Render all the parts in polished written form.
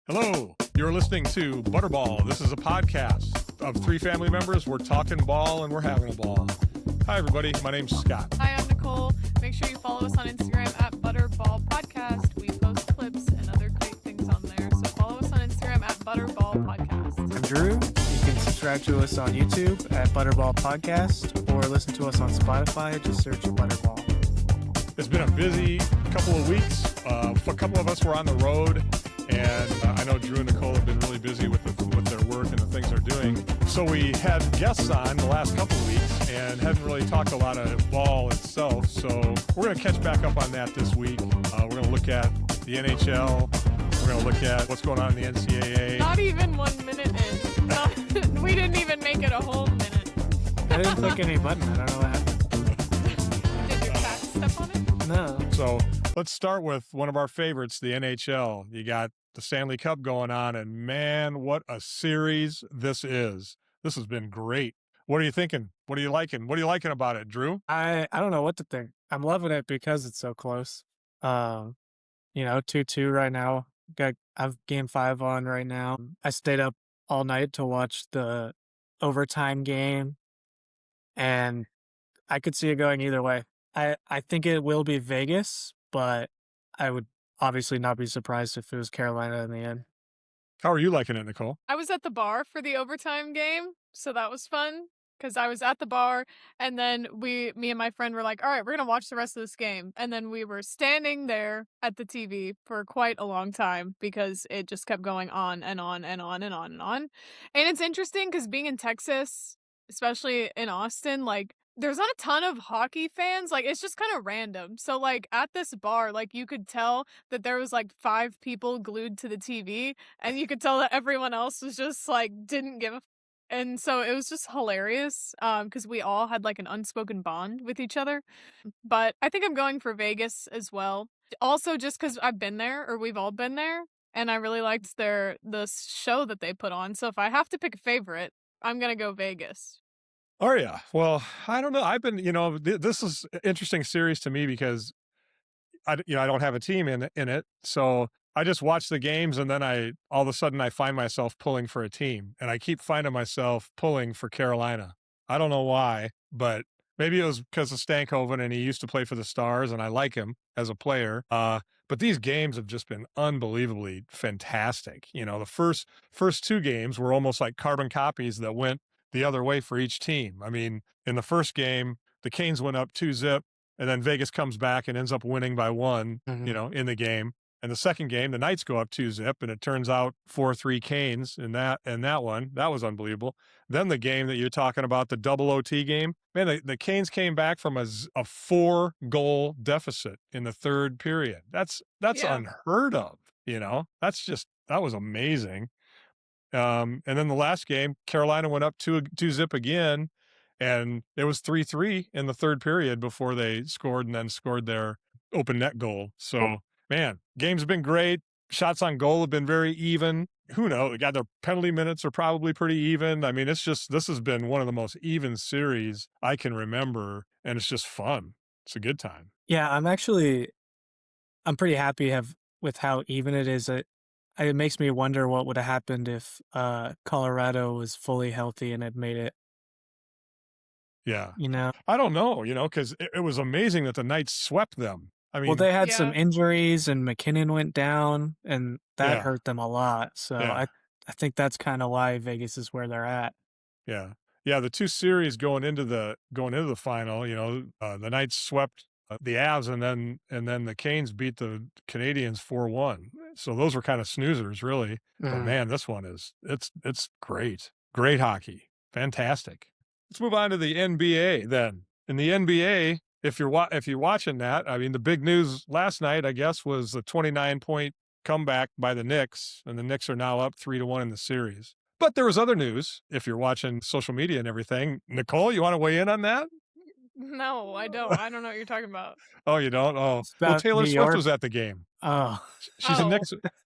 Hello, you're listening to Butterball. This is a podcast of three family members. We're talking ball and we're having a ball. Hi, everybody. My name's Scott. Hi, I'm Nicole. Make sure you follow us on Instagram at Butterball Podcast. We post clips and other great things on there. So follow us on Instagram at Butterball Podcast. I'm Drew. You can subscribe to us on YouTube at Butterball Podcast or listen to us on Spotify. Just search Butterball. It's been a busy couple of weeks. A couple of us were on the road, and I know Drew and Nicole have been really busy with their work and the things they're doing. So we had guests on the last couple of weeks and haven't really talked a lot of ball itself. So we're going to catch back up on that this week. We're going to look at the NHL. We're going to look at what's going on in the NCAA. Not even 1 minute in. We didn't even make it a whole minute. I didn't click any button. I don't know what happened. Did your cat step on it? No. So let's start with one of our favorites, the NHL. You got the Stanley Cup going on, and man, what a series this is. This has been great. What are you thinking? What are you liking? What are you liking about it, Drew? I don't know what to think. I'm loving it because it's so close. 2-2 right now. I've game 5 on right now. I stayed up all night to watch the overtime game, and I could see it going either way. I think it will be Vegas, but I would obviously not be surprised if it was Carolina in the end. How are you liking it, Nicole? I was at the bar for the overtime game, so that was fun. Because I was at the bar, and then me and my friend were like, all right, we're going to watch the rest of this game. And then we were standing there at the TV for quite a long time because it just kept going on and on and on and on and on. And it's interesting because being in Texas, especially in Austin, like, there's not a ton of hockey fans. Like, it's just kind of random. So, like, at this bar, like, you could tell that there was, like, 5 people glued to the TV, and you could tell that everyone else was just, like, didn't give a and so it was just hilarious because we all had like an unspoken bond with each other. But I think I'm going for Vegas as well. Also, just because I've been there, or we've all been there, and I really liked the show that they put on. So if I have to pick a favorite, I'm gonna go Vegas. Oh, yeah. Well, I don't know. I've been, this is an interesting series to me because I don't have a team in it. So I just watch the games, and then all of a sudden I find myself pulling for a team, and I keep finding myself pulling for Carolina. I don't know why, but maybe it was because of Stankoven, and he used to play for the Stars, and I like him as a player. But these games have just been unbelievably fantastic. The first 2 games were almost like carbon copies that went the other way for each team. I mean, in the first game, the Canes went up 2-0, and then Vegas comes back and ends up winning by 1, in the game. And the second game, the Knights go up 2-0, and it turns out 4-3 Canes in that one. That was unbelievable. Then the game that you're talking about, the double OT game, man, the Canes came back from a 4-goal deficit in the third period. That's unheard of. That was amazing. And then the last game, Carolina went up 2-0 again, and it was 3-3 in the third period before they scored and then scored their open net goal. So, man, games have been great. Shots on goal have been very even. Who knows? Their penalty minutes are probably pretty even. I mean, this has been one of the most even series I can remember, and it's just fun. It's a good time. Yeah, I'm pretty happy with how even it is. It makes me wonder what would have happened if Colorado was fully healthy and had made it. Yeah. You I don't know, because it was amazing that the Knights swept them. I mean, well, they had some injuries, and McKinnon went down, and that hurt them a lot. So I think that's kind of why Vegas is where they're at. Yeah. Yeah, the 2 series going into the final, the Knights swept the Avs, and then the Canes beat the Canadiens 4-1. So those were kind of snoozers, really. But man, this one it's great. Great hockey. Fantastic. Let's move on to the NBA then. In the NBA, if you're watching that, I mean, the big news last night, I guess, was the 29-point comeback by the Knicks, and the Knicks are now up 3-1 in the series. But there was other news, if you're watching social media and everything. Nicole, you want to weigh in on that? No, I don't. I don't know what you're talking about. Oh, you don't? Oh, well, Taylor Swift was at the game. Oh,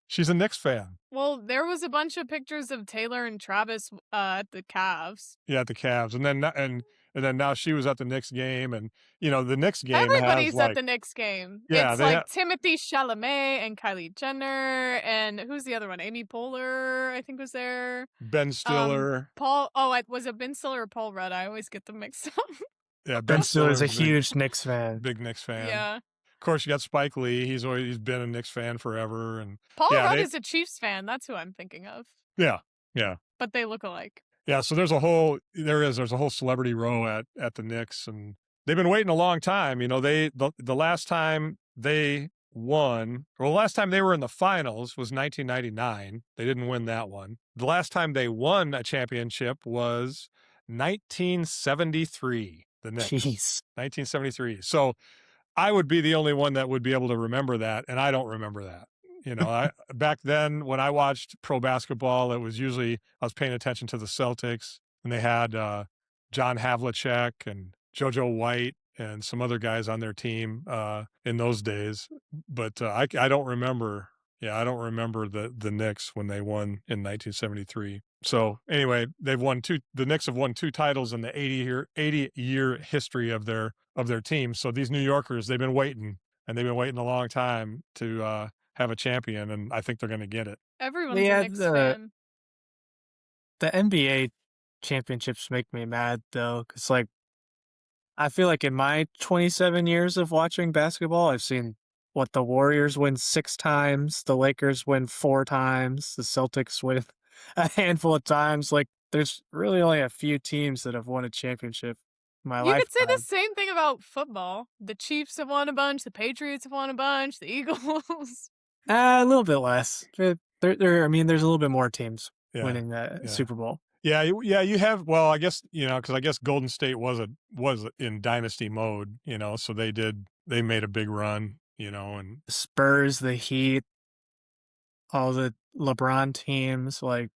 She's a Knicks fan. Well, there was a bunch of pictures of Taylor and Travis at the Cavs. Yeah, at the Cavs, and and then now she was at the Knicks game, and the Knicks game has Everybody's at like, the Knicks game. yeah, It's they have like Timothy Chalamet and Kylie Jenner and who's the other one? Amy Poehler, I think was there. Ben Stiller. Paul. Oh, was it Ben Stiller or Paul Rudd? I always get them mixed up. Yeah, Ben Ben Stiller's Stiller a is a big huge Knicks fan. big Knicks fan. Yeah. Of course, you got Spike Lee. He's been a Knicks fan forever, and Paul yeah, Rudd is a Chiefs fan. That's who I'm thinking of. yeah, yeah. But they look alike. Yeah, so there's a whole celebrity row at the Knicks, and they've been waiting a long time. The last time they won, or the last time they were in the finals was 1999. They didn't win that one. The last time they won a championship was 1973. The Knicks, Jeez. 1973. So I would be the only one that would be able to remember that, and I don't remember that. Back then when I watched pro basketball, it was usually I was paying attention to the Celtics, and they had John Havlicek and JoJo White and some other guys on their team in those days. But I don't remember. Yeah, I don't remember the Knicks when they won in 1973. So anyway, the Knicks have won 2 titles in the 80-year history of their team. So these New Yorkers, they've been waiting a long time to have a champion, and I think they're going to get it. Everyone's Yeah, a Knicks fan. the NBA championships make me mad though, because like I feel like in my 27 years of watching basketball, I've seen the Warriors win 6 times, the Lakers win 4 times, the Celtics win a handful of times. Like, there's really only a few teams that have won a championship in my You could say the lifetime. same thing about football. The Chiefs have won a bunch, the Patriots have won a bunch, the Eagles. A little bit less. I mean, there's a little bit more teams Yeah, winning the yeah. Super Bowl. Yeah, you have. Well, I guess because I guess Golden State was in dynasty mode. So they made a big run. And The Spurs, the Heat, all the LeBron teams. Like,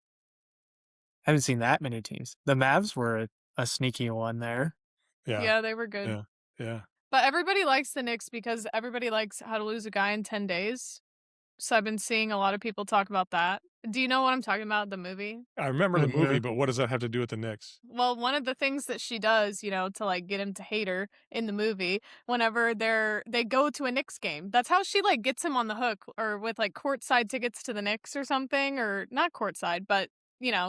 I haven't seen that many teams. The Mavs were a sneaky one there. Yeah, they were good. yeah, yeah. But everybody likes the Knicks because everybody likes How to Lose a Guy in 10 Days. So I've been seeing a lot of people talk about that. Do you know what I'm talking about, the movie? I remember the movie, Mhm. but what does that have to do with the Knicks? Well, one of the things that she does, to like get him to hate her in the movie, whenever they go to a Knicks game, that's how she like gets him on the hook, or with like courtside tickets to the Knicks or something, or not courtside, but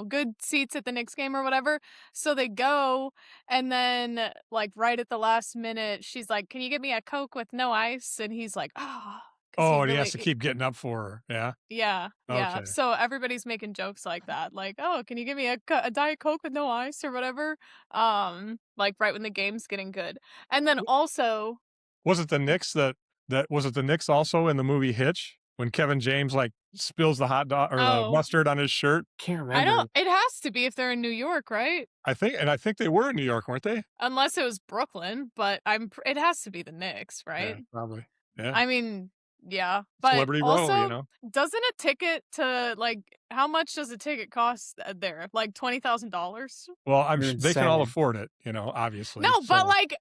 good seats at the Knicks game or whatever. So they go, and then like right at the last minute, she's like, "Can you get me a Coke with no ice?" And he's like, "Ah." Oh, and he has to keep getting up for her. Yeah. Yeah. Okay. So everybody's making jokes like that, like, "Oh, can you give me a Diet Coke with no ice or whatever?" Like right when the game's getting good. And then also, Was it the Knicks was it the Knicks also in the movie Hitch when Kevin James like spills the hot dog or the oh, mustard on his shirt? Can't I remember. don't. It has to be if they're in New York, right? I think they were in New York, weren't they? Unless it was Brooklyn, but it has to be the Knicks, Yeah, right? probably. Yeah. I mean, yeah, but Celebrity Row, also, doesn't a ticket to like how much does a ticket cost there? Like $20,000? Well, You're they can all insane. afford it, obviously. No, but So, like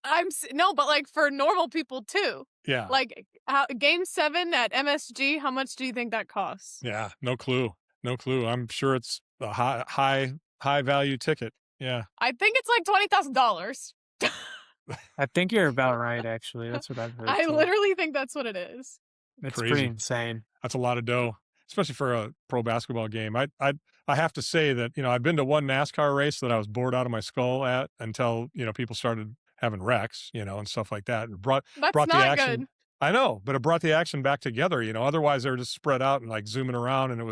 no, but like for normal people too. yeah, Like Game 7 at MSG, how much do you think that costs? yeah, no clue, no clue. I'm sure it's a high value ticket. Yeah, I think it's like $20,000. I think you're about right, actually. That's what I've heard. I too. literally think that's what it is. It's crazy. pretty insane. That's a lot of dough, especially for a pro basketball game. I have to say that I've been to one NASCAR race that I was bored out of my skull at until people started having wrecks, and stuff like that. It brought That's the not action. good. I know, but it brought the action back together. Otherwise they were just spread out and like zooming around, and I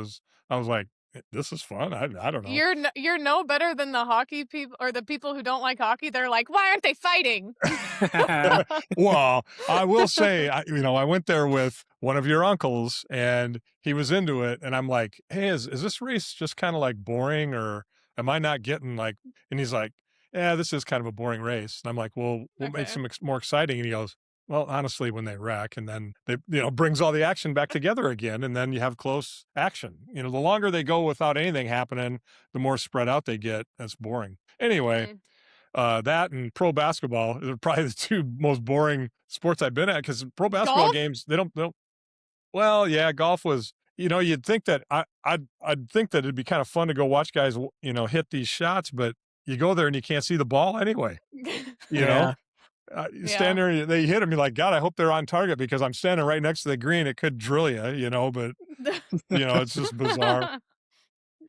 was like, this is fun. I don't know. You're no better than the hockey people or the people who don't like hockey. They're like, why aren't they fighting? Well, I will say, I went there with one of your uncles, and he was into it, and I'm like, hey, is this race just kind of like boring, or am I not getting like? And he's like, yeah, this is kind of a boring race. And I'm like, well, what makes Okay. them more exciting? And he goes, well, honestly, when they wreck, and then they, brings all the action back together again, and then you have close action. The longer they go without anything happening, the more spread out they get. That's boring. Anyway, that and pro basketball are probably the 2 most boring sports I've been at, because pro basketball Golf? games, they don't. Well, yeah, golf was. You'd think that I'd think that it'd be kind of fun to go watch guys, hit these shots, but you go there and you can't see the ball anyway, you know? Yeah. You Yeah. stand there and they hit him, you're like, "God, I hope they're on target because I'm standing right next to the green, it could drill you know, but, it's just bizarre."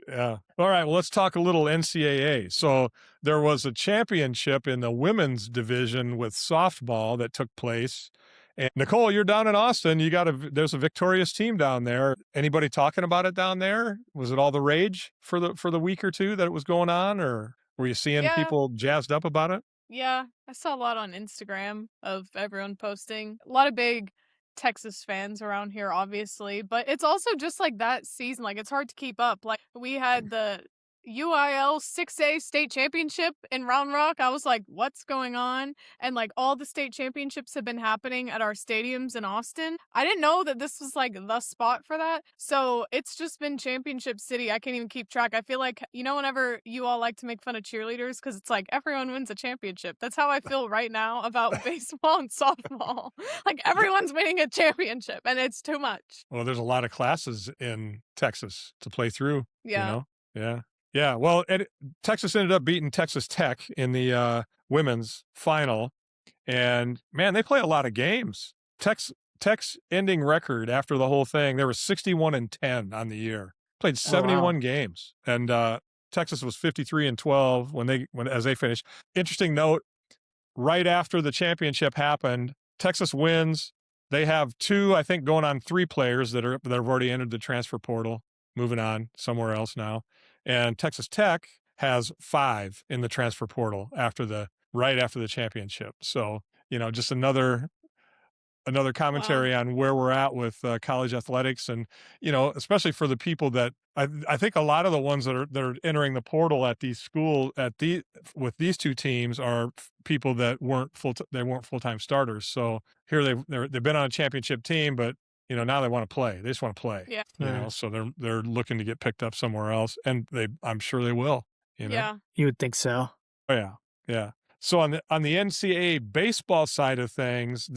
Yeah. All right. Well, let's talk a little NCAA. So there was a championship in the women's division with softball that took place. And Nicole, you're down in Austin. There's a victorious team down there. Anybody talking about it down there? Was it all the rage for the week or two that it was going on, or were you seeing Yeah. people jazzed up about it? Yeah, I saw a lot on Instagram of everyone posting. A lot of big Texas fans around here, obviously, but it's also just like that season. Like, it's hard to keep up. Like, we had the UIL 6A state championship in Round Rock. I was like, what's going on? And like, all the state championships have been happening at our stadiums in Austin. I didn't know that this was like the spot for that. So it's just been championship city. I can't even keep track. I feel like, whenever you all like to make fun of cheerleaders, because it's like everyone wins a championship. That's how I feel right now about baseball and softball. Like, everyone's winning a championship, and it's too much. Well, there's a lot of classes in Texas to play through, Yeah. Yeah. Yeah. Well, Texas ended up beating Texas Tech in the women's final. And man, they play a lot of games. Tech's ending record after the whole thing, there was 61-10 on the year. Played Oh, wow. 71 games. And Texas was 53-12 as they finished. Interesting note, right after the championship happened, Texas wins. They have two, I think, going on three players that have already entered the transfer portal, moving on somewhere else now. And Texas Tech has five in the transfer portal right after the championship. So, just another Wow. commentary on where we're at with college athletics, and especially for the people that I think a lot of the ones that are entering the portal at these schools with these two teams are people that weren't full-time starters. So here they've been on a championship team, but now they want to play. They just want to play. Yeah. So they're looking to get picked up somewhere else, and I'm sure they will. Yeah. You would think so. Oh, yeah. Yeah. So on the NCAA baseball side of things,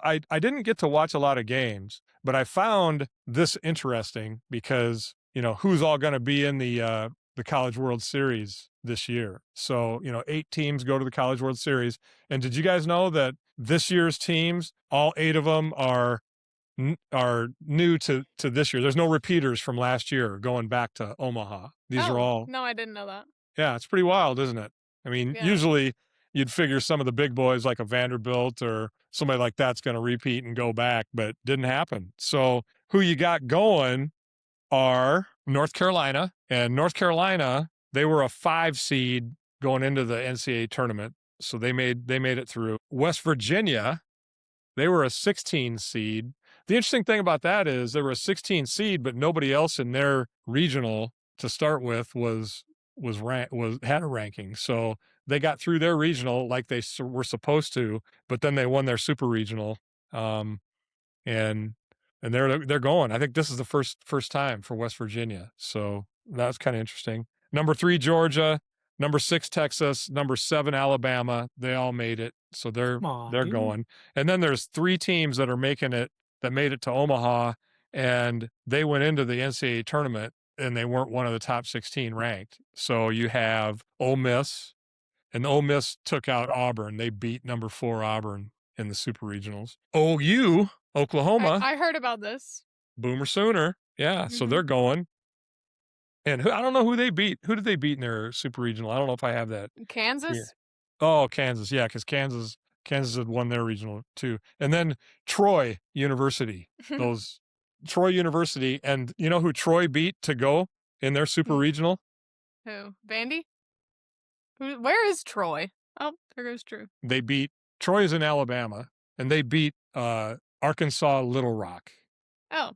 I didn't get to watch a lot of games, but I found this interesting because, who's all going to be in the College World Series this year. So, 8 teams go to the College World Series. And did you guys know that this year's teams, all 8 of them are new to this year? There's no repeaters from last year going back to Omaha. These are all No, I didn't know that. Yeah, it's pretty wild, isn't it? I mean, Yeah. usually you'd figure some of the big boys like a Vanderbilt or somebody like that's going to repeat and go back, but didn't happen. So who you got going are North Carolina. And North Carolina, they were a 5 seed going into the NCAA tournament. So they made it through. West Virginia, they were a 16 seed. The interesting thing about that is they were a 16 seed, but nobody else in their regional to start with had a ranking. So they got through their regional like they were supposed to, but then they won their super regional, and they're going. I think this is the first time for West Virginia. So that's kind of interesting. Number 3 Georgia, number 6 Texas, number 7 Alabama. They all made it, so they're Dude. going. And then there's 3 teams that made it to Omaha, and they went into the NCAA tournament and they weren't one of the top 16 ranked. So you have Ole Miss, and Ole Miss took out Auburn. They beat number 4 Auburn in the super regionals. OU, Oklahoma, I heard about this. Boomer Sooner. Yeah, so they're going. And I don't know who they beat. Who did they beat in their super regional? I don't know if I have that. Kansas? Oh, Kansas. Yeah, because Kansas had won their regional too. And then Troy University. Troy University. And you know who Troy beat to go in their super regional? Who? Vandy? Where is Troy? Oh, there goes Drew. Troy is in Alabama, and they beat Arkansas Little Rock. Oh,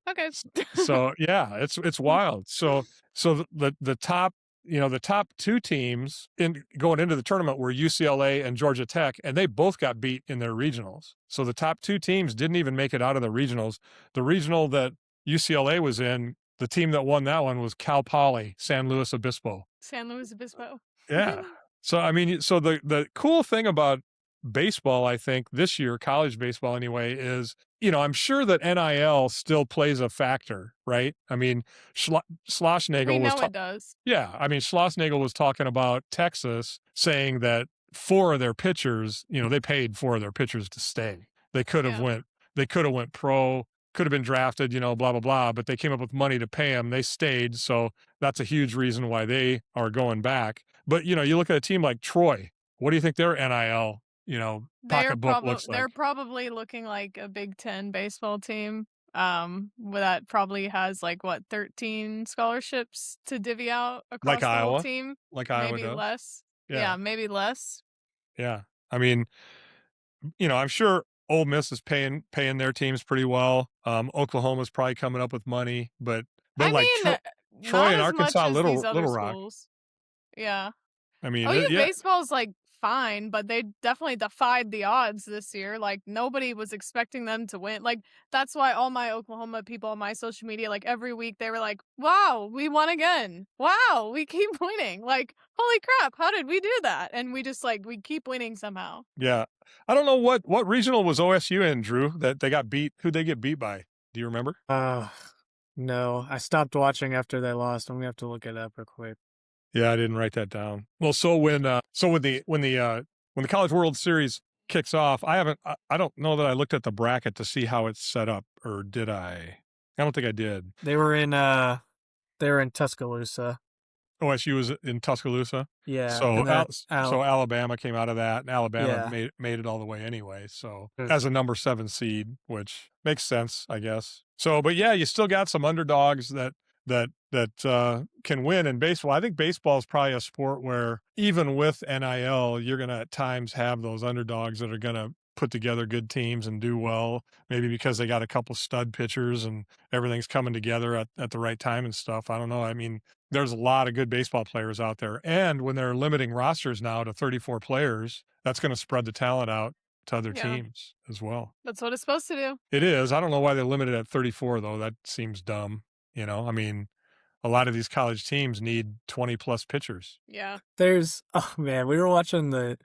okay. So yeah, it's wild. So the top the top 2 teams going into the tournament were UCLA and Georgia Tech, and they both got beat in their regionals. So the top 2 teams didn't even make it out of the regionals. The regional that UCLA was in, the team that won that one was Cal Poly San Luis Obispo. San Luis Obispo. Yeah. So I mean, so the cool thing about baseball, I think, this year, college baseball anyway, is, I'm sure that NIL still plays a factor, right? I mean, We Schlossnagle was know it does. yeah, I mean, Schlossnagle was talking about Texas saying that 4 of their pitchers, they paid 4 of their pitchers to stay. They could have Yeah. went pro, could have been drafted, blah blah blah, but they came up with money to pay them. They stayed, so that's a huge reason why they are going back. But, you look at a team like Troy. What do you think their NIL, pocketbook looks They're like? probably looking like a Big Ten baseball team. That probably has like what 13 scholarships to divvy out Like across the whole Iowa, team. like Iowa Maybe does. less. Yeah, Yeah, maybe less. yeah. I mean, I'm sure Ole Miss is paying their teams pretty well. Oklahoma's probably coming up with money, but I like mean, Troy not and as much Arkansas, as these other Little Rock. schools. Yeah. I mean, OU yeah, baseball's like fine, but they definitely defied the odds this year. Like nobody was expecting them to win. Like that's why all my Oklahoma people on my social media, like every week, they were like, "Wow, we won again! Wow, we keep winning! Like holy crap, how did we do that?" And we just we keep winning somehow. yeah. I don't know what regional was OSU in, Drew, that they got beat. Who'd they get beat by? Do you remember? No, I stopped watching after they lost. I'm gonna have to look it up real quick. Yeah, I didn't write that down. Well, so when the College World Series kicks off, I don't know that I looked at the bracket to see how it's set up, or did I? I don't think I did. They were in Tuscaloosa. OSU was in Tuscaloosa. Yeah, So and that so Alabama came out of that, and Alabama yeah. made it all the way anyway. So Mm. as a number 7 seed, which makes sense, I guess. So, but yeah, you still got some underdogs that can win in baseball. I think baseball is probably a sport where even with NIL, you're going to at times have those underdogs that are going to put together good teams and do well, maybe because they got a couple stud pitchers and everything's coming together at the right time and stuff. I don't know. I mean, there's a lot of good baseball players out there. And when they're limiting rosters now to 34 players, that's going to spread the talent out to other Yeah, teams as well. that's what it's supposed to do. It is. I don't know why they limited it at 34 though. That seems dumb. I mean, a lot of these college teams need 20 plus pitchers. Yeah. Oh man, we were watching the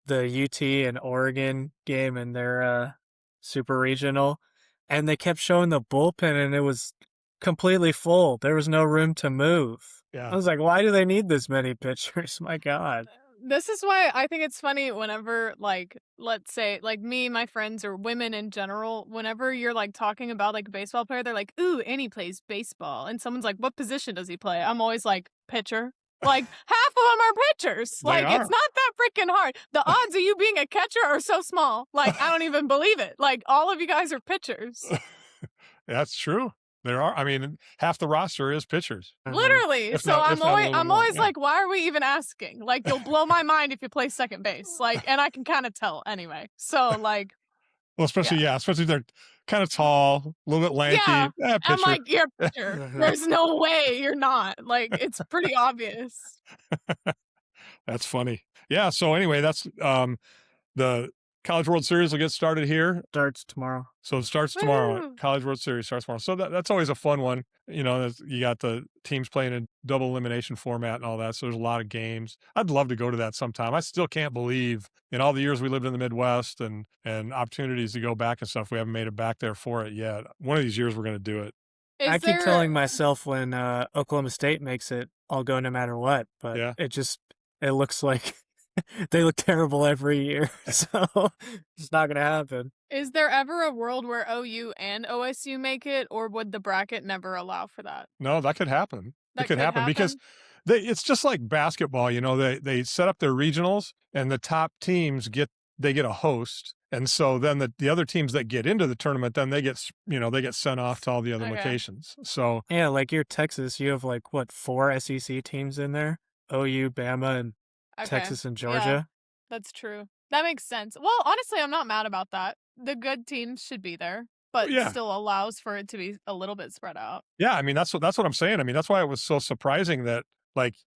UT and Oregon game in their super regional, and they kept showing the bullpen, and it was completely full. There was no room to move. I Yeah. was like, why do they need this many pitchers? My God. This is why I think it's funny whenever, let's say, me, my friends, or women in general, whenever you're, talking about, a baseball player, they're like, ooh, and he plays baseball. And someone's like, what position does he play? I'm always like, pitcher. Like, half of them are pitchers. They are. It's not that freaking hard. The odds of you being a catcher are so small. I don't even believe it. All of you guys are pitchers. That's true. There are. I mean, half the roster is pitchers. Literally. If So not, if not a little I'm more, always yeah. like, why are we even asking? You'll blow my mind if you play second base. And I can kind of tell anyway. So Well, especially if they're kind of tall, a little bit lanky. yeah. Yeah, I'm pitcher. like, you're a pitcher. There's no way you're not. It's pretty obvious. That's funny. Yeah. So anyway, that's the College World Series will get started here. Starts tomorrow. So it starts tomorrow. Woo! College World Series starts tomorrow. So that's always a fun one. You got the teams playing in double elimination format and all that. So there's a lot of games. I'd love to go to that sometime. I still can't believe in all the years we lived in the Midwest and opportunities to go back and stuff, we haven't made it back there for it yet. One of these years we're going to do it. I keep telling myself when Oklahoma State makes it, I'll go no matter what. But Yeah. it looks like they look terrible every year. So it's not going to happen. Is there ever a world where OU and OSU make it, or would the bracket never allow for that? No, that could happen. That It could could happen because it's just like basketball. They set up their regionals and the top teams get a host. And so then the other teams that get into the tournament, then they get sent off to all the other Okay. locations. So Yeah, like you're Texas, you have 4 SEC teams in there? OU, Bama, and Okay. Texas and Yeah, Georgia. that's true. That makes sense. Well, honestly, I'm not mad about that. The good teams should be there, but Yeah. still allows for it to be a little bit spread out. yeah, I mean that's what I'm saying. I mean that's why it was so surprising that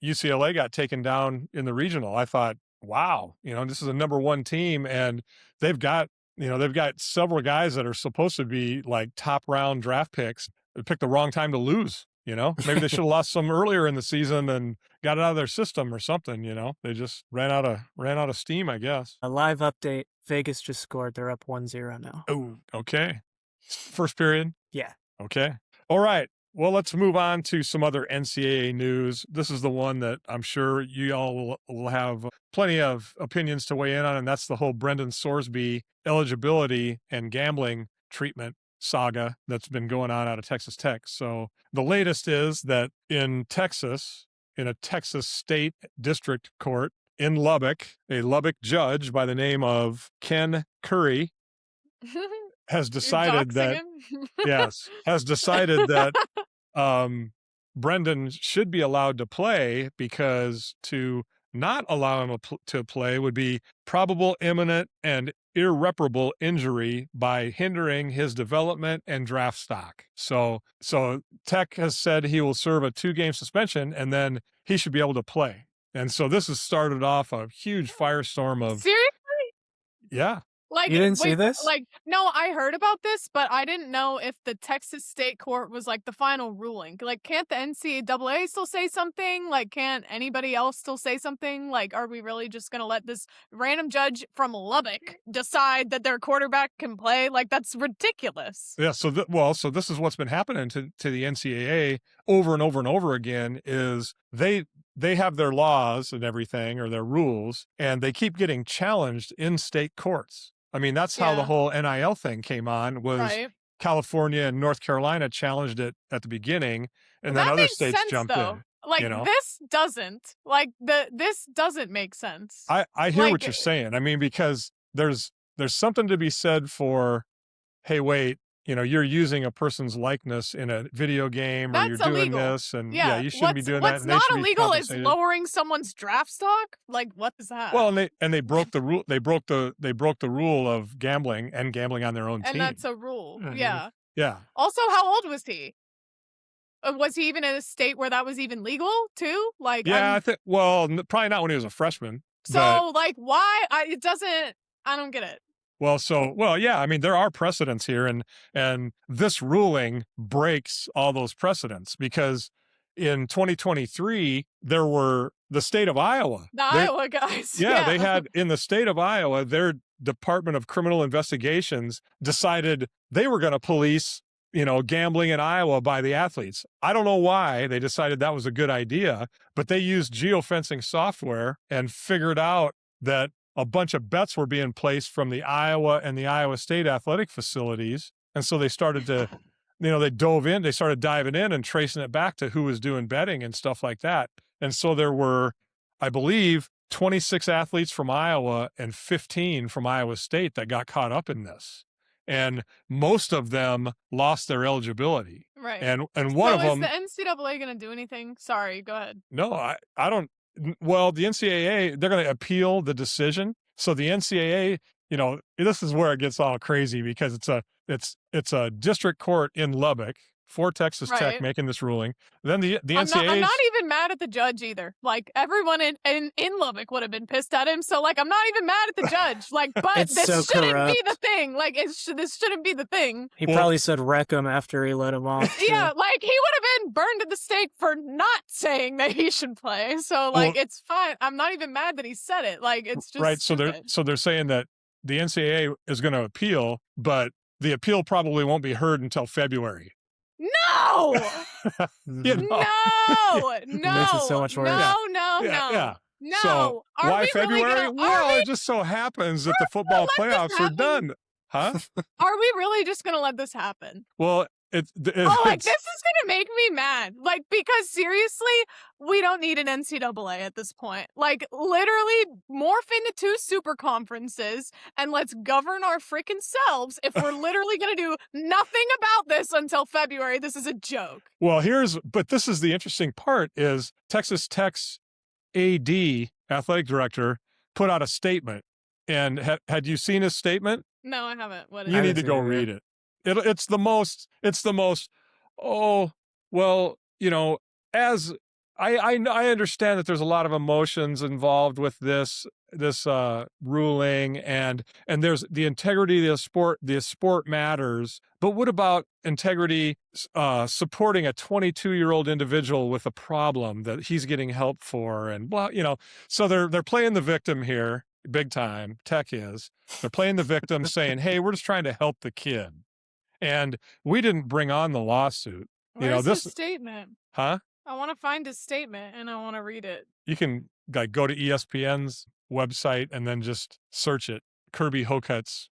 UCLA got taken down in the regional. I thought, wow, this is a number 1 team and they've got several guys that are supposed to be top round draft picks. They picked the wrong time to lose. You know, maybe they should have lost some earlier in the season and got it out of their system or something. You know, they just ran out of steam, I guess. A live update. Vegas just scored. They're up 1-0 now. Oh, okay. First period. Yeah. Okay. All right. Well, let's move on to some other NCAA news. This is the one that I'm sure you all will have plenty of opinions to weigh in on, and that's the whole Brenden Sorsby eligibility and gambling treatment saga that's been going on out of Texas Tech. So the latest is that in Texas, in a Texas state district court in Lubbock, a Lubbock judge by the name of Ken Curry has decided that Brenden should be allowed to play, because to not allow him to play would be probable, imminent, and irreparable injury by hindering his development and draft stock. So Tech has said he will serve a 2-game suspension, and then he should be able to play. And so this has started off a huge firestorm of Seriously? Yeah. Like, You didn't see this? Like, no, I heard about this, but I didn't know if the Texas State Court was like the final ruling. Like, can't the NCAA still say something? Like, can't anybody else still say something? Like, are we really just gonna let this random judge from Lubbock decide that their quarterback can play? Like, that's ridiculous. Yeah. So this is what's been happening to the NCAA over and over and over again. Is they have their laws and everything, or their rules, and they keep getting challenged in state courts. I mean, that's how the whole NIL thing came on, was California and North Carolina challenged it at the beginning, and then other states jumped in. Like, you know? this doesn't. Like, this doesn't make sense. I hear what you're saying. I mean, because there's something to be said for, hey, wait, you know, you're using a person's likeness in a video game, or you're doing illegal. this, and you shouldn't be doing that. What's not illegal is lowering someone's draft stock. Like, what is that? Well, and they broke the rule. They broke the rule of gambling and gambling on their own team. And that's a rule. Yeah. Yeah. Also, how old was he? Was he even in a state where that was even legal too? Like, yeah, I think. Well, probably not when he was a freshman. So, like, why? I don't get it. Well, yeah, I mean, there are precedents here, and this ruling breaks all those precedents, because in 2023, there were the state of Iowa. Iowa guys. Yeah, they had, in the state of Iowa, their Department of Criminal Investigations decided they were going to police, you know, gambling in Iowa by the athletes. I don't know why they decided that was a good idea, but they used geofencing software and figured out that a bunch of bets were being placed from the Iowa and the Iowa State athletic facilities. And so they started to, you know, they started diving in and tracing it back to who was doing betting and stuff like that. And so there were, I believe, 26 athletes from Iowa and 15 from Iowa State that got caught up in this. And most of them lost their eligibility. Right. And one of them. Is the NCAA going to do anything? Sorry, go ahead. No, I don't. Well, the NCAA, they're going to appeal the decision. So the NCAA, you know, this is where it gets all crazy, because it's a district court in Lubbock for Texas Tech making this ruling. Then the NCAA. I'm not even mad at the judge either. Like, everyone in Lubbock would have been pissed at him. So, like, I'm not even mad at the judge. Like, but this shouldn't be the thing. Like, this shouldn't be the thing. He probably said wreck him after he let him off. Yeah, like, he would have been burned at the stake for not saying that he should play. So, like, it's fine. I'm not even mad that he said it. Like, it's just right. stupid. So they're saying that the NCAA is going to appeal, but the appeal probably won't be heard until February. No! You know? No! This is so much worse. No. So why February? It just so happens that the football playoffs are done. Huh? Are we really just going to let this happen? Well, this is going to make me mad. Like, because seriously, we don't need an NCAA at this point. Like, literally morph into 2 super conferences and let's govern our freaking selves. If we're literally going to do nothing about this until February, this is a joke. Well, but this is the interesting part, is Texas Tech's AD, athletic director, put out a statement. And had you seen his statement? No, I haven't. What is You need to go read it. It's the most, oh, well, you know, as I understand that there's a lot of emotions involved with this ruling, and there's the integrity of the sport. The sport matters, but what about integrity supporting a 22-year-old individual with a problem that he's getting help for, and blah, so they're playing the victim here big time. Tech is. They're playing the victim, saying, "Hey, we're just trying to help the kid," and we didn't bring on the lawsuit. Where's his statement? Huh? I want to find his statement and I want to read it. You can go to ESPN's website and then just search it, Kirby Hocutt's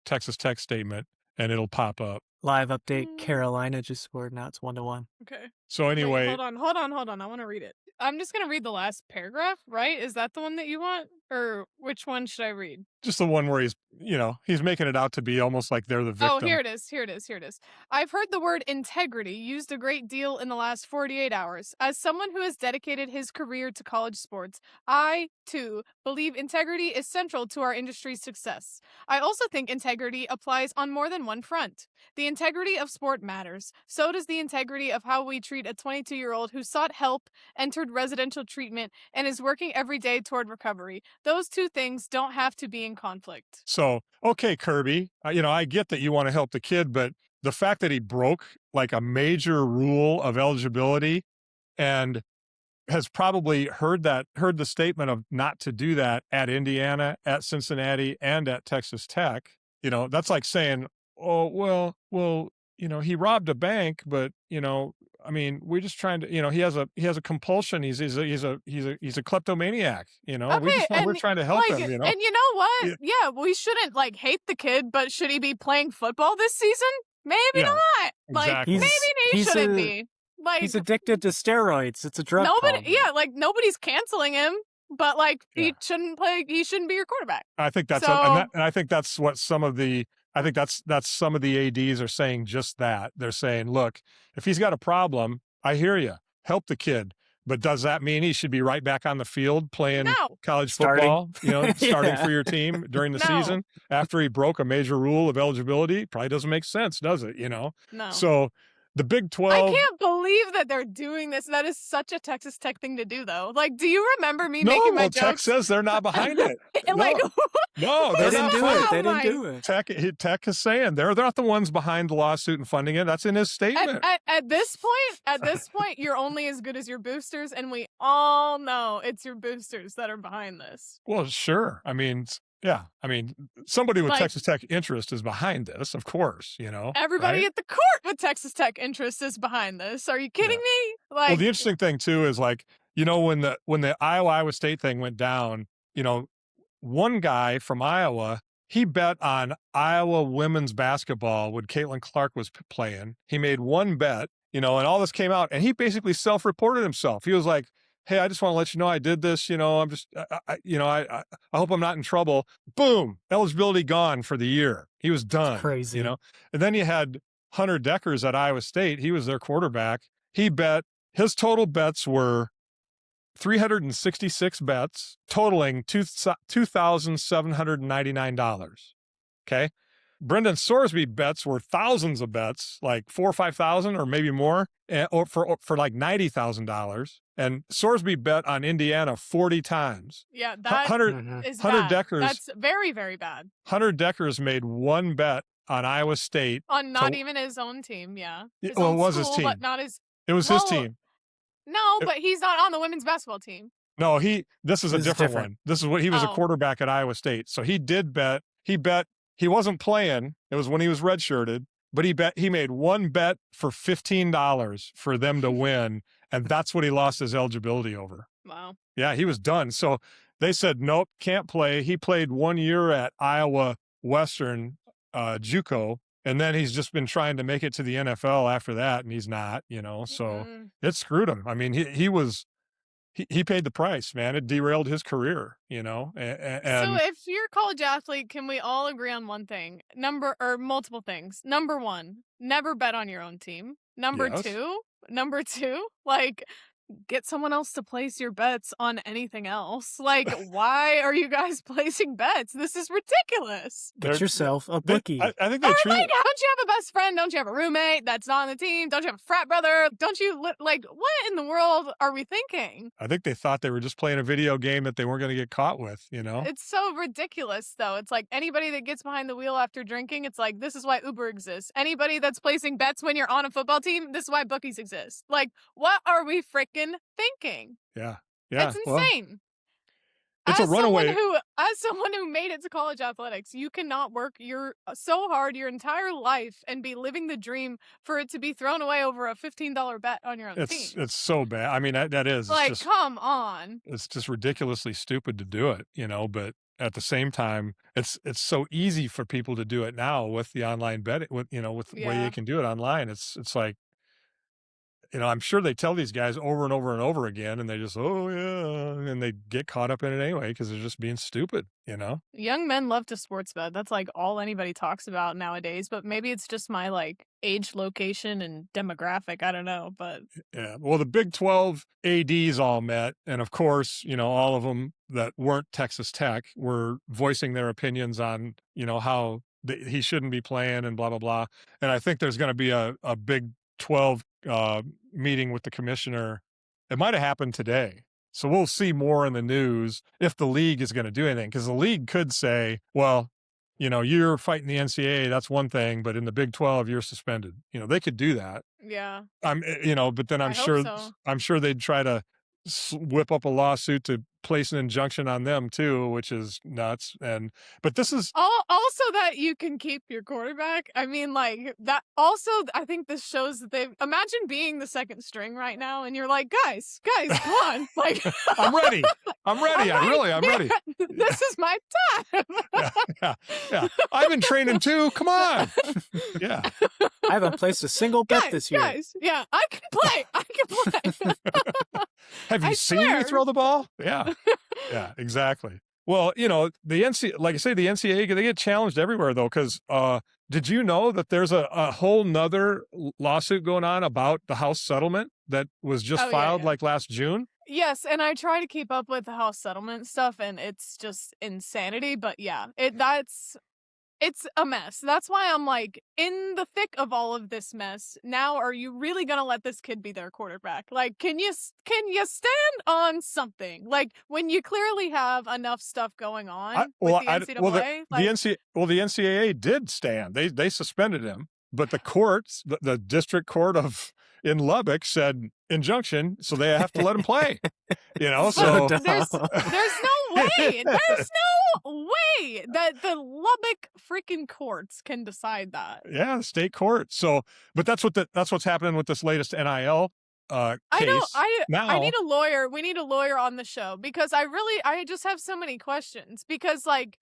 Texas Tech statement, and it'll pop up. Live update: Carolina just scored. Now it's 1-1. Okay. So anyway, wait, hold on. I want to read it. I'm just gonna read the last paragraph, right? Is that the one that you want, or which one should I read? Just the one where he's making it out to be almost like they're the victim. Oh, here it is. I've heard the word integrity used a great deal in the last 48 hours. As someone who has dedicated his career to college sports, I, too, believe integrity is central to our industry's success. I also think integrity applies on more than one front. The integrity of sport matters. So does the integrity of how we treat a 22-year-old who sought help, entered residential treatment, and is working every day toward recovery. Those two things don't have to be in conflict. So, okay, Kirby, I get that you want to help the kid, but the fact that he broke like a major rule of eligibility and has probably heard the statement of not to do that at Indiana, at Cincinnati, and at Texas Tech, that's like saying, oh, well, he robbed a bank, but, I mean, we're just trying to, he has a compulsion. He's a kleptomaniac, Okay, we're trying to help him, And you know what? Yeah, we shouldn't hate the kid, but should he be playing football this season? Maybe not. Exactly. Maybe he shouldn't be. He's addicted to steroids. It's a drug problem. Yeah, nobody's canceling him, but he shouldn't play. He shouldn't be your quarterback. I think that's So, and I think that's what some of the some of the ADs are saying. Just that they're saying, look, if he's got a problem, I hear you. Help the kid. But does that mean he should be right back on the field playing college football, starting for your team during the season after he broke a major rule of eligibility? Probably doesn't make sense, does it? No. So the Big 12. I can't believe that they're doing this. That is such a Texas Tech thing to do, though. Do you remember me making my jokes? Tech says they're not behind it. No, they didn't do it. They my. didn't do it. Tech is saying they're not the ones behind the lawsuit and funding it. That's in his statement. At this point, you're only as good as your boosters, and we all know it's your boosters that are behind this. Well, sure. I mean, yeah. I mean, somebody with Texas Tech interest is behind this, of course, Everybody right? at the court with Texas Tech interest is behind this. Are you kidding me? Well, the interesting thing too is when the Iowa State thing went down, one guy from Iowa, he bet on Iowa women's basketball when Caitlin Clark was playing. He made one bet, and all this came out, and he basically self-reported himself. He was like, hey, I just want to let you know I did this. I'm just, I hope I'm not in trouble. Boom, eligibility gone for the year. He was done. That's crazy. And then you had Hunter Deckers at Iowa State. He was their quarterback. His total bets were 366 bets, totaling $2,799. Okay. Brenden Sorsby bets were thousands of bets, like 4,000 or 5,000 or maybe more, or for like $90,000. And Sorsby bet on Indiana 40 times. Yeah, that is Hunter bad. Deckers. That's very, very bad. Hunter Deckers made one bet on Iowa State. On not even his own team, yeah. It was his team. But not his. It was his team. No, but he's not on the women's basketball team. No, this is a different one. This is what he was a quarterback at Iowa State. So he did bet. He wasn't playing. It was when he was redshirted, but he made one bet for $15 for them to win, and that's what he lost his eligibility over. Wow. Yeah, he was done. So they said, nope, can't play. He played 1 year at Iowa Western JUCO, and then he's just been trying to make it to the NFL after that, and he's not, so it screwed him. I mean, he paid the price, man. It derailed his career, And so if you're a college athlete, can we all agree on one thing? Multiple things. Number one, never bet on your own team. Number two, get someone else to place your bets on anything else. Like, why are you guys placing bets? This is ridiculous. Get yourself a They, bookie. I think Or they treat like, it. don't you have a best friend? Don't you have a roommate that's not on the team? Don't you have a frat brother? Don't you like? What in the world are we thinking? I think they thought they were just playing a video game that they weren't going to get caught with. You know. It's so ridiculous, though. It's like anybody that gets behind the wheel after drinking, it's like, this is why Uber exists. Anybody that's placing bets when you're on a football team, this is why bookies exist. Like, what are we freaking thinking? Yeah. It's Yeah. Well, insane. it's a runaway. As someone who made it to college athletics, you cannot work so hard your entire life and be living the dream for it to be thrown away over a $15 bet on your own team. It's so bad. I mean, that is Like, it's just come on. it's just ridiculously stupid to do it, you know, but at the same time, it's so easy for people to do it now with the online betting, with with the way Yeah. you can do it online. It's like, I'm sure they tell these guys over and over and over again, and they just, oh yeah, and they get caught up in it anyway because they're just being stupid, you know? Young men love to sports bet. That's like all anybody talks about nowadays, but maybe it's just my like age, location, and demographic. I don't know, but Yeah. Well, the Big 12 ADs all met, and of course, all of them that weren't Texas Tech were voicing their opinions on, how he shouldn't be playing and blah blah blah. And I think there's going to be a Big 12 meeting with the commissioner. It might have happened today. So we'll see more in the news if the league is going to do anything, because the league could say, well, you're fighting the NCAA, that's one thing, but in the Big 12, you're suspended. They could do that. yeah. But then I hope so. I'm sure they'd try to whip up a lawsuit to place an injunction on them too, which is nuts. But this is Also that you can keep your quarterback. I mean, like that. Also, I think this shows that they've imagine being the second string right now, and you're like, guys, come on, like I'm ready. I'm ready. I'm ready. This is my time. Yeah. I've been training too. Come on. Yeah. I haven't placed a single bet this year. Guys, yeah, I can play. I can play. Have you seen me throw the ball? Yeah. Yeah, exactly. Well, like I say, the NCAA, they get challenged everywhere though, because did you know that there's a whole nother lawsuit going on about the House settlement that was just filed like last June? Yes, and I try to keep up with the House settlement stuff, and it's just insanity. But yeah, it's a mess. That's why I'm like, in the thick of all of this mess, now are you really going to let this kid be their quarterback? Like, can you stand on something? Like, when you clearly have enough stuff going on with the NCAA? The NCAA did stand. They suspended him, but the courts, the district court in Lubbock said injunction, so they have to let him play. So there's no way. There's no way that the Lubbock freaking courts can decide that. Yeah, the state court. So, but that's what's happening with this latest NIL case. I know. I need a lawyer. We need a lawyer on the show because I just have so many questions. Because like,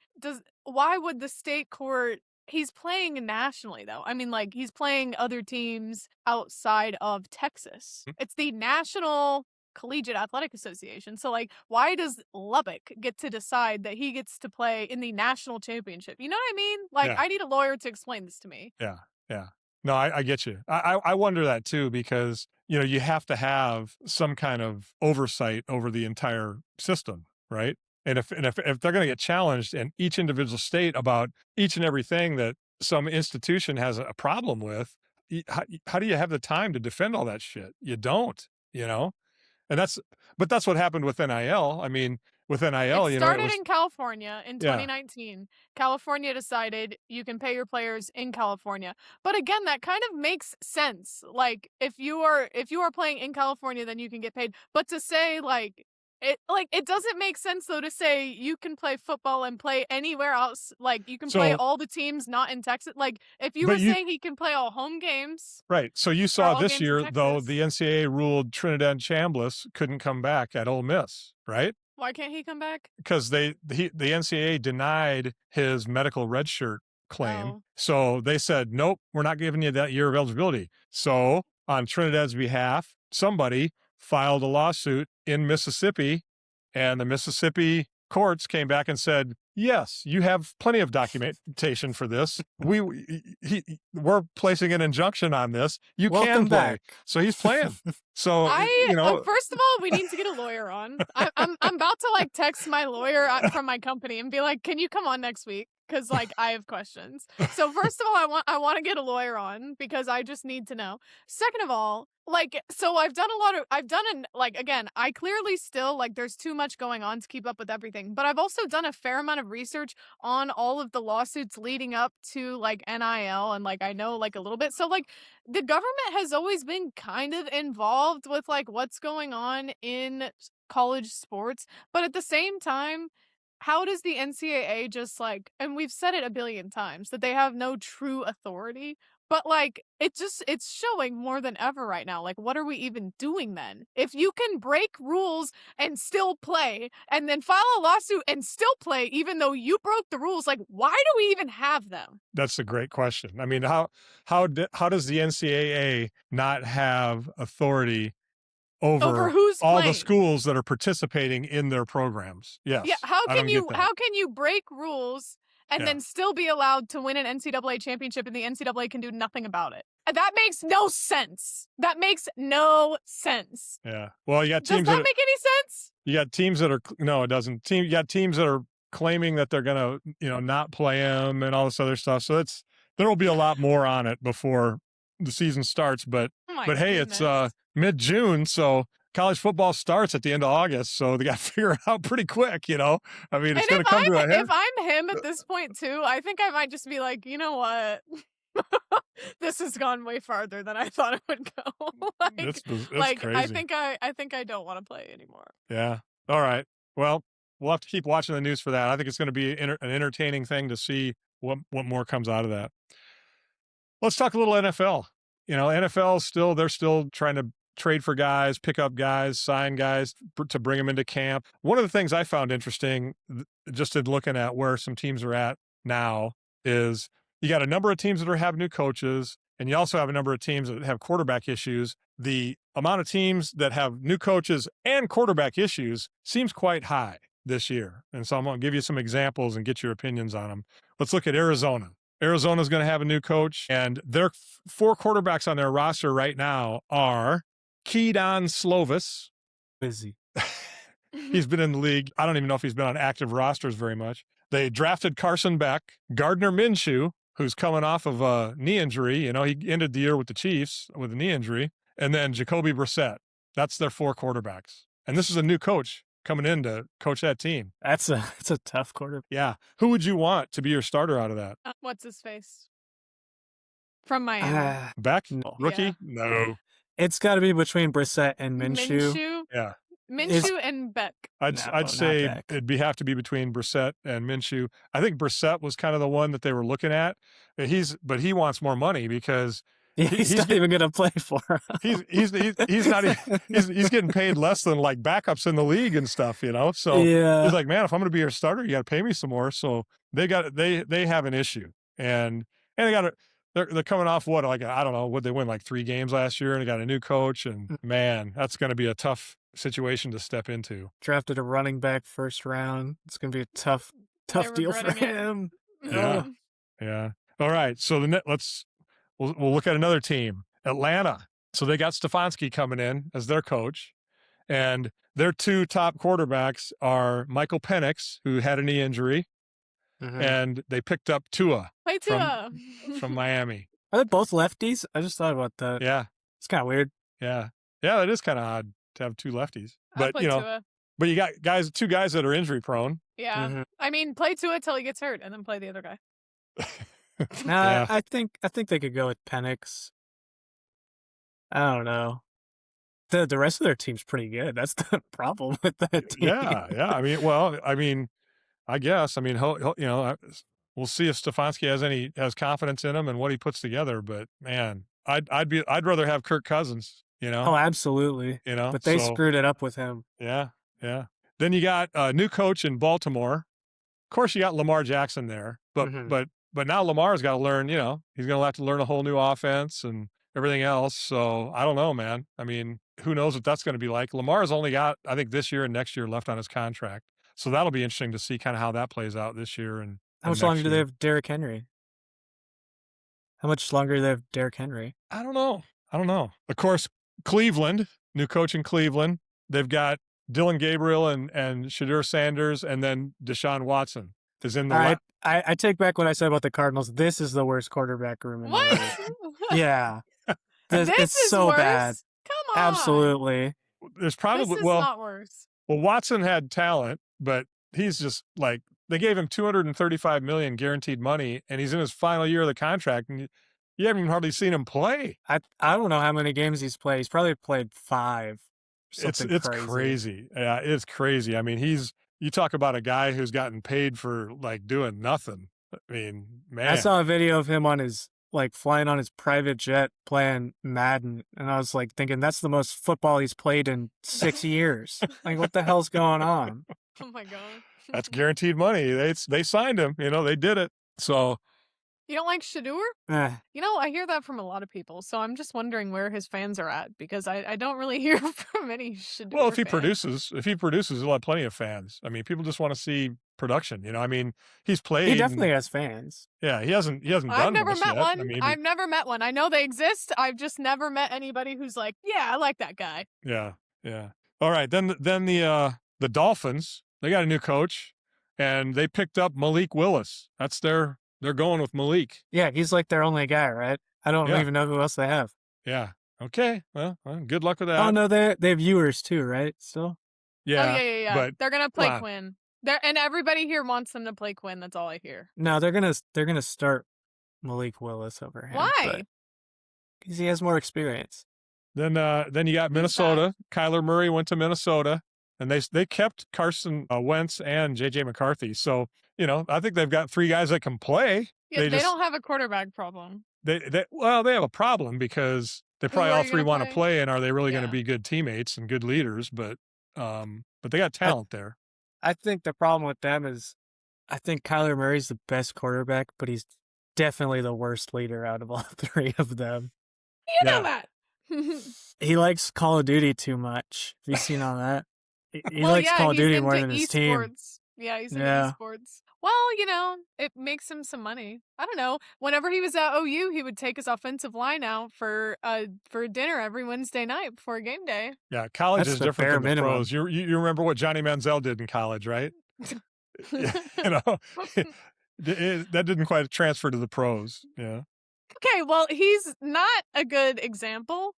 why would the state court? He's playing nationally, though. I mean, like, he's playing other teams outside of Texas. It's the National Collegiate Athletic Association. So, like, why does Lubbock get to decide that he gets to play in the national championship? You know what I mean? Like, I need a lawyer to explain this to me. Yeah, yeah. No, I get you. I wonder that, too, because, you have to have some kind of oversight over the entire system, right? And if they're going to get challenged in each individual state about each and everything that some institution has a problem with, how do you have the time to defend all that shit? You don't, and that's what happened with NIL. I mean, with NIL, it started in California in 2019. Yeah. California decided you can pay your players in California. But again, that kind of makes sense. Like if you are playing in California, then you can get paid. But to say it doesn't make sense though to say you can play football and play anywhere else. Like you can play all the teams not in Texas. Like if you were saying he can play all home games. Right. So you saw this year though the NCAA ruled Trinidad Chambliss couldn't come back at Ole Miss, right? Why can't he come back? Because the NCAA denied his medical redshirt claim. Oh. So they said, nope, we're not giving you that year of eligibility. So on Trinidad's behalf, somebody filed a lawsuit in Mississippi, and the Mississippi courts came back and said, Yes, you have plenty of documentation for this. We're placing an injunction on this. You can Welcome play. back. So he's playing. So, First of all, we need to get a lawyer on. I'm about to like text my lawyer from my company and be like, "Can you come on next week?" Because like I have questions. So first of all, I want to get a lawyer on because I just need to know. Second of all, like, so again, I clearly still like there's too much going on to keep up with everything, but I've also done a fair amount of research on all of the lawsuits leading up to like NIL, and like I know like a little bit. So like the government has always been kind of involved with like what's going on in college sports, but at the same time, how does the NCAA just like, and we've said it a billion times that they have no true authority, but like it's showing more than ever right now. Like, what are we even doing then? If you can break rules and still play, and then file a lawsuit and still play, even though you broke the rules, like, why do we even have them? that's a great question. I mean, how does the NCAA not have authority over who's all playing? the schools that are participating in their programs? Yes. Yeah, I don't get that. how can you break rules and then still be allowed to win an NCAA championship and the NCAA can do nothing about it? That makes no sense. That makes no sense. Yeah. Well, you got Does teams that make any sense? you got teams that are no, it doesn't. You got teams that are claiming that they're going to, not play them and all this other stuff. So there will be a lot more on it before the season starts, but Oh my hey, goodness. it's mid-June, so college football starts at the end of August, so they got to figure it out pretty quick, I mean, it's going to come to a head. If I'm him at this point too, I think I might just be like, you know what? This has gone way farther than I thought it would go. That's crazy. I think I don't want to play anymore. Yeah. All right. Well, we'll have to keep watching the news for that. I think it's going to be an entertaining thing to see what more comes out of that. Let's talk a little NFL. NFL they're still trying to trade for guys, pick up guys, sign guys to bring them into camp. One of the things I found interesting, just in looking at where some teams are at now, is you got a number of teams that have new coaches, and you also have a number of teams that have quarterback issues. The amount of teams that have new coaches and quarterback issues seems quite high this year. And so I'm going to give you some examples and get your opinions on them. Let's look at Arizona. Arizona's going to have a new coach, and their 4 quarterbacks on their roster right now are Keydon Slovis. Busy. He's been in the league. I don't even know if he's been on active rosters very much. They drafted Carson Beck, Gardner Minshew, who's coming off of a knee injury. He ended the year with the Chiefs with a knee injury, and then Jacoby Brissett. That's their 4 quarterbacks. And this is a new coach coming in to coach that team. That's a tough quarterback. Yeah. Who would you want to be your starter out of that? What's his face? From Miami. Beck? No. Rookie? Yeah. No. It's got to be between Brissett and Minshew. Yeah. Minshew and Beck. I'd say it'd have to be between Brissett and Minshew. I think Brissett was kind of the one that they were looking at. But he wants more money because he's not even going to play for him. He's not he's getting paid less than like backups in the league and stuff, So yeah. he's like, man, if I'm going to be your starter, you got to pay me some more. So they have an issue, and they're coming off I don't know, would they win like 3 games last year, and they got a new coach, and man, that's going to be a tough situation to step into. Drafted a running back first round. It's going to be a tough deal for him. Yeah. Yeah. All right. So we'll look at another team, Atlanta. So they got Stefanski coming in as their coach, and their 2 top quarterbacks are Michael Penix, who had a knee injury, and they picked up Tua. Play Tua. From Miami. Are they both lefties? I just thought about that. Yeah. It's kind of weird. Yeah. Yeah, it is kind of odd to have 2 lefties. But, Tua. but you got 2 guys that are injury prone. Yeah. I mean, play Tua till he gets hurt and then play the other guy. Yeah. I think they could go with Penix. I don't know. The rest of their team's pretty good. That's the problem with that team. Yeah. I guess. We'll see if Stefanski has confidence in him and what he puts together. But man, I'd rather have Kirk Cousins. Oh, absolutely. But they screwed it up with him. Yeah. Yeah. Then you got a new coach in Baltimore. Of course, you got Lamar Jackson there, but now Lamar's got to learn. He's going to have to learn a whole new offense and everything else. So I don't know, man. I mean, who knows what that's going to be like? Lamar's only got, I think, this year and next year left on his contract. So that'll be interesting to see kind of how that plays out this year and How much longer next do they year. have Derrick Henry? How much longer do they have Derrick Henry? I don't know. Of course, Cleveland, new coach in Cleveland. They've got Dylan Gabriel and Shadur Sanders, and then Deshaun Watson is in the All right, I take back what I said about the Cardinals. This is the worst quarterback room in the What? league. Yeah. This It's is so worse. bad. Come on. Absolutely. There's This probably is well, not worse. Watson had talent, but he's just like they gave him $235 million guaranteed money, and he's in his final year of the contract, and you haven't even hardly seen him play. I don't know how many games he's played. He's probably played 5. Something It's crazy. crazy. Yeah, it's crazy. I mean, you talk about a guy who's gotten paid for like doing nothing. I mean, man. I saw a video of him on his flying on his private jet playing Madden, and I was like thinking that's the most football he's played in 6 years. Like, what the hell's going on? Oh my god. That's guaranteed money. They signed him. They did it. So You don't like Shadur? Eh, I hear that from a lot of people, so I'm just wondering where his fans are at because I don't really hear from any Shadur well, if he fans. produces, he'll have plenty of fans. I mean, people just want to see production. I mean, he's played. he definitely has fans. Yeah, he hasn't I've done never much met yet. one. I mean, I've never met one. I know they exist. I've just never met anybody who's like, yeah, I like that guy. yeah. All right, then the Dolphins, they got a new coach, and they picked up Malik Willis. They're going with Malik. Yeah, he's like their only guy, right? I don't Yeah. even know who else they have. Yeah. Okay. Well, good luck with that. Oh no, they have viewers too, right? Still. Yeah. Oh yeah. But They're gonna play wow. Quinn. And everybody here wants them to play Quinn. That's all I hear. No, they're gonna start Malik Willis over him. Why? Because he has more experience. Then you got Minnesota. Kyler Murray went to Minnesota, and they kept Carson Wentz and J.J. McCarthy. So I think they've got 3 guys that can play. Yeah, they don't have a quarterback problem. They have a problem because they probably Who are all you 3 gonna want to play? play, and are they really going to Yeah. be good teammates and good leaders? But they got talent there. I think the problem with them is, I think Kyler Murray's the best quarterback, but he's definitely the worst leader out of all 3 of them. You know Yeah. that. He likes Call of Duty too much. Have you seen all that? He Well, likes yeah, Call of he's Duty more into than his team. esports. Yeah, he's into Yeah. esports. Well, it makes him some money. I don't know. Whenever he was at OU, he would take his offensive line out for dinner every Wednesday night before game day. Yeah, college That's is the different bare than the minimum. pros. You remember what Johnny Manziel did in college, right? That didn't quite transfer to the pros. Yeah. Okay, well, he's not a good example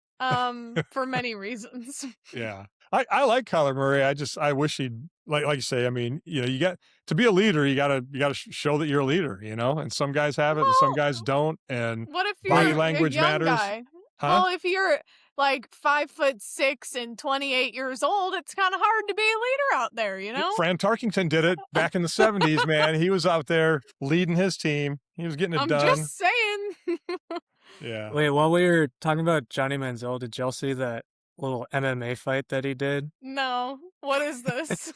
for many reasons. Yeah. I like Kyler Murray. I wish he'd like you say. I mean, you got to be a leader. You gotta show that you're a leader. And some guys have it, and some guys don't. And What if you're body a language young matters. guy? Huh? Well, if you're like 5'6" and 28 years old, it's kind of hard to be a leader out there, Fran Tarkington did it back in the 70s, man. He was out there leading his team. He was getting it I'm done. just saying. Yeah. Wait, while we were talking about Johnny Manziel, did y'all see that little MMA fight that he did? No. What is this?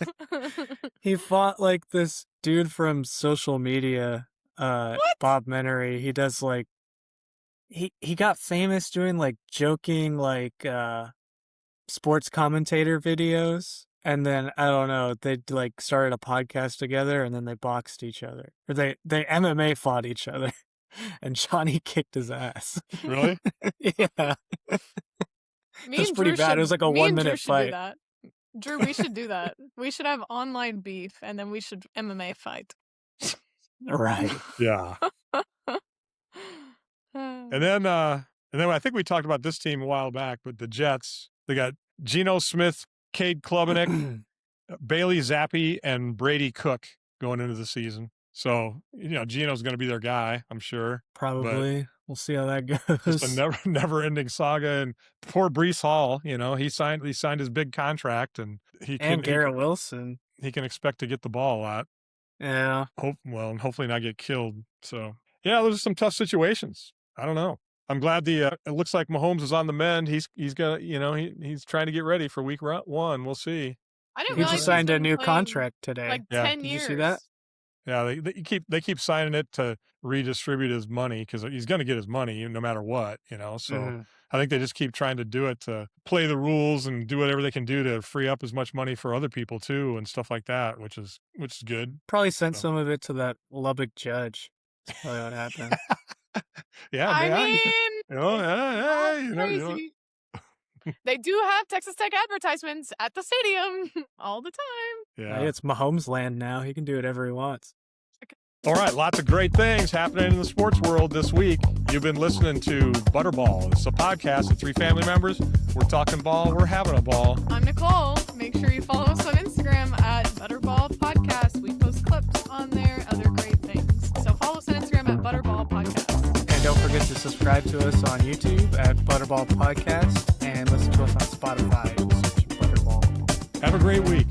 He fought this dude from social media, Bob Menery. He does he got famous doing joking sports commentator videos, and then I don't know, they started a podcast together, and then they boxed each other, or they MMA fought each other, and Johnny kicked his ass. Really? Yeah. Me That's and pretty Drew bad. It was should- like a me and 1-minute Drew should do fight. that. Drew, we should do that. We should have online beef, and then we should MMA fight. Right. Yeah. And then I think we talked about this team a while back, but the Jets, they got Geno Smith, Cade Klubnik, Bailey Zappi, and Brady Cook going into the season. So, Geno's going to be their guy, I'm sure. Probably. We'll see how that goes. Just a never-ending saga. And poor Breece Hall, he signed his big contract, and Garrett Wilson. He can expect to get the ball a lot. Yeah. And hopefully not get killed. So, yeah, those are some tough situations. I don't know. I'm glad it looks like Mahomes is on the mend. He's got, he's trying to get ready for week 1. We'll see. I didn't He realize just signed he's a been new playing, contract today. like Yeah. 10 Did years. you see that? Yeah, they keep signing it to redistribute his money because he's going to get his money no matter what, you know. So Mhm. I think they just keep trying to do it to play the rules and do whatever they can do to free up as much money for other people too and stuff like that, which is good. Probably sent So some of it to that Lubbock judge. That's probably what happened. yeah, I man, mean, it's not yeah, hey, crazy. They do have Texas Tech advertisements at the stadium all the time. Hey, yeah. it's Mahomes land now. He can do whatever he wants. All right, lots of great things happening in the sports world this week. You've been listening to Butterball. It's a podcast of three family members. We're talking ball. We're having a ball. I'm Nicole. Make sure you follow us on Instagram at Butterball Podcast. We post clips on there, other great things. So follow us on Instagram at Butterball Podcast. And don't forget to subscribe to us on YouTube at Butterball Podcast and listen to us on Spotify. Search Butterball. Have a great week.